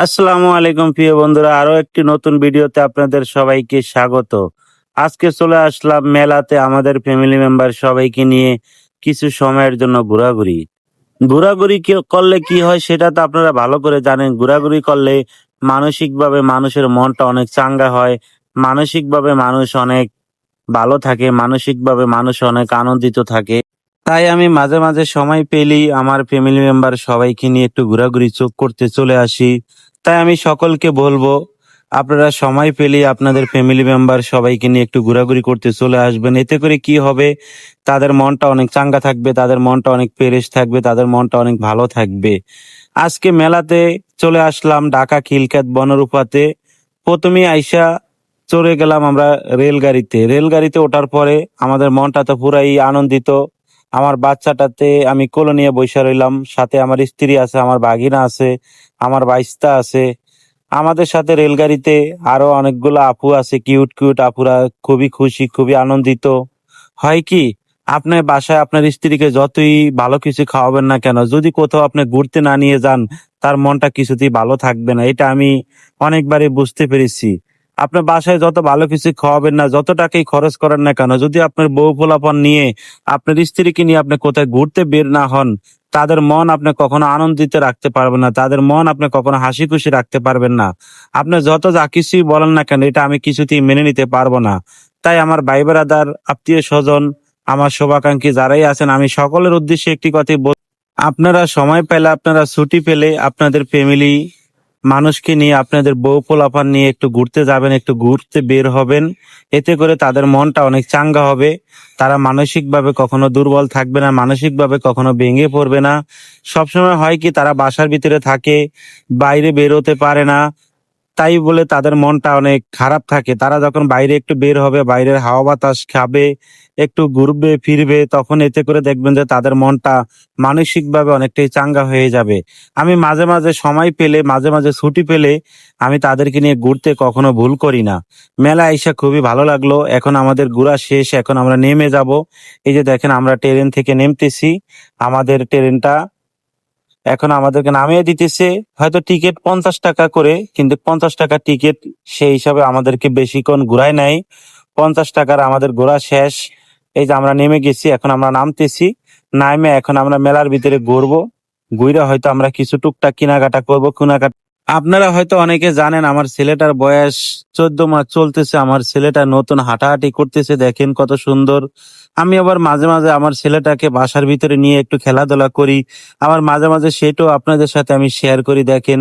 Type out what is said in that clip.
আসসালামু আলাইকুম প্রিয় বন্ধুরা, আরো একটি নতুন ভিডিওতে আপনাদের সবাইকে স্বাগত। আজকে চলে আসলাম মেলাতে আমাদের ফ্যামিলি মেম্বার সবাইকে নিয়ে কিছু সময়ের জন্য ঘোরাঘুরি। ঘোরাঘুরি করলে কি হয় সেটা তো আপনারা ভালো করে জানেন। ঘোরাঘুরি করলে মানসিকভাবে মানুষের মনটা অনেক চাঙ্গা হয়, মানসিকভাবে মানুষ অনেক ভালো থাকে, মানসিকভাবে মানুষ অনেক আনন্দিত থাকে। তাই আমি মাঝে মাঝে সময় পেলেই আমার ফ্যামিলি মেম্বার সবাইকে নিয়ে একটু ঘোরাঘুরি করতে চলে আসি। তাই আমি সকলকে বলবো, আপনারা সময় পেলেই আপনাদের ফ্যামিলি মেম্বার সবাইকে নিয়ে একটু ঘোরাঘুরি করতে চলে আসবেন। এতে করে কি হবে, তাদের মনটা অনেক চাঙ্গা থাকবে, তাদের মনটা অনেক ফ্রেশ থাকবে, তাদের মনটা অনেক ভালো থাকবে। আজকে মেলাতে চলে আসলাম ঢাকা খিলক্ষেত বনরূপাতে। প্রথমেই আইসা চলে গেলাম আমরা রেলগাড়িতে। রেলগাড়িতে ওঠার পরে আমাদের মনটা তো পুরাই আনন্দিত। আমার বাচ্চাটাতে আমি কোলে নিয়ে বসে রইলাম, সাথে আমার স্ত্রী আছে, আমার ভাগিনা আছে, আমার বাইস্তা আছে। আমাদের সাথে রেলগাড়িতে আরো অনেকগুলো আপু আছে, কিউট কিউট আপুরা। খুবই খুশি, খুবই আনন্দিত। হয় কি, আপনার বাসায় আপনার স্ত্রীকে যতই ভালো কিছু খাওয়াবেন না কেন, যদি কোথাও আপনি ঘুরতে না নিয়ে যান, তার মনটা কিছুতেই ভালো থাকবে না। এটা আমি অনেকবারই বুঝতে পেরেছি। আপনার বাসায় যত ভালো কিছু খাওয়াবেন না, যত টাকাই খরচ করেন না কেন, যদি আপনার বউ পোলাপান নিয়ে, আপনার স্ত্রীকে নিয়ে আপনি কোথায় ঘুরতে বের না হন, তাদের মন আপনি কখনো আনন্দিত রাখতে পারবেন না, তাদের মন আপনি কখনো হাসি খুশি রাখতে পারবেন না। আপনি যত যা কিছুই বলেন না কেন, এটা আমি কিছুতেই মেনে নিতে পারবো না। তাই আমার ভাই বেরাদার, আত্মীয় স্বজন, আমার শুভাকাঙ্ক্ষী যারাই আছেন, আমি সকলের উদ্দেশ্যে একটি কথাই আপনারা সময় পেলে, আপনারা ছুটি পেলে আপনাদের ফ্যামিলি মানুষকে নিয়ে, আপনাদের বউ পোলাপান নিয়ে একটু ঘুরতে যাবেন, একটু ঘুরতে বের হবেন। এতে করে তাদের মনটা অনেক চাঙ্গা হবে। তারা মানসিকভাবে কখনো দুর্বল থাকবে না, মানসিকভাবে কখনো ভেঙে পড়বে না। সবসময় হয় কি, তারা বাসার ভিতরে থাকে, বাইরে বের হতে পারে না, তাই বলে তাদের মনটা অনেক খারাপ থাকে। তারা যখন বাইরে একটু বের হবে, বাইরের হাওয়া বাতাস খাবে, একটু ঘুরবে ফিরবে, তখন এতে করে দেখবেন যে তাদের মনটা মানসিকভাবে অনেকটাই চাঙ্গা হয়ে যাবে। আমি মাঝে মাঝে সময় পেলে, মাঝে মাঝে ছুটি পেলে আমি তাদেরকে নিয়ে ঘুরতে কখনো ভুল করি না। মেলা এসে খুবই ভালো লাগলো। এখন আমাদের ঘোরা শেষ, এখন আমরা নেমে যাব। এই যে দেখেন, আমরা ট্রেন থেকে নেমতেছি। আমাদের ট্রেনটা এখন আমাদেরকে নামিয়ে দিতেছে। হয়তো টিকিট 50 টাকা করে, কিন্তু 50 টাকা টিকিট সেই হিসাবে আমাদেরকে বেশিক্ষণ ঘুরায় নাই। 50 টাকার আমাদের ঘোরা শেষ। এই যে আমরা নেমে গেছি, এখন আমরা নামতেছি। নামে এখন আমরা মেলার ভিতরে ঘুরবো। ঘুরে হয়তো আমরা কিছু টুকটাক কেনাকাটা করবো। আপনারা হয়তো অনেকে জানেন, আমার ছেলেটার বয়স 14 মাস চলতেছে। আমার ছেলেটা নতুন হাঁটাহাঁটি করতেছে, দেখেন কত সুন্দর। আমি আবার মাঝে মাঝে আমার ছেলেটাকে বাসার ভিতরে নিয়ে একটু খেলাধুলা করি। আবার মাঝে মাঝে সেটাও আপনাদের সাথে আমি শেয়ার করি, দেখেন।